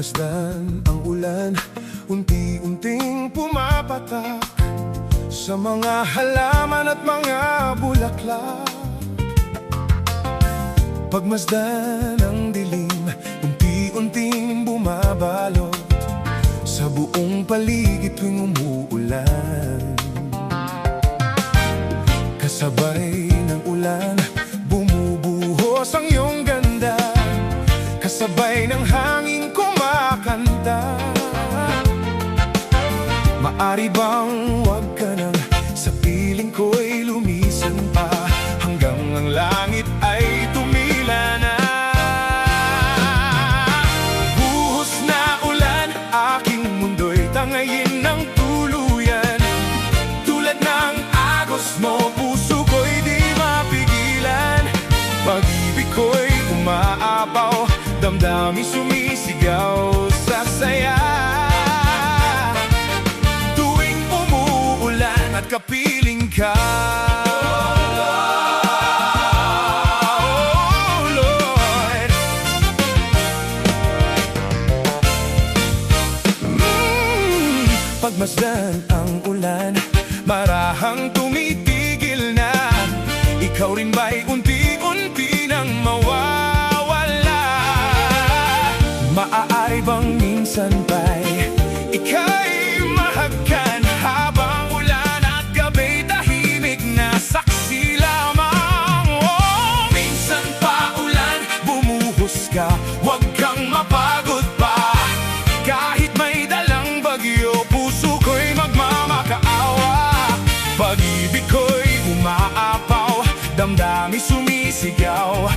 Pagmasdan ang ulan, unti-unting pumapatak sa mga halaman at mga bulaklak. Pagmasdan ang dilim, unti-unting bumabalot sa buong paligid tuwing umuulan. Kasabay ng ulan, bumubuhos ang iyong ganda, kasabay ng hangin kumakanta. Maari bang wag ka nang sa piling ko'y lumisan pa, hanggang ang langit ay tumila na. Buhos na ulan, aking mundo'y tangayin ng tuluyan. Tulad ng agos mo, puso ko'y di mapigilan. Pag-ibig ko'y umaapaw, damdamin sumisigaw sa saya. Tuwing umuulan at kapiling ka, oh Lord. Pagmasdan ang ulan, marahang tumitigil na. Ikaw rin ba'y unti-unti nang mawawala? Maaari bang minsan ba'y ika'y mahagkan, habang ulan at gabi tahimik na saksi lamang? Oh, minsan pa ulan, bumuhos ka, huwag kang mapagod pa. Kahit may dalang bagyo, puso ko'y magmamakaawa. Pag-ibig ko'y umaapaw, damdamin sumisigaw.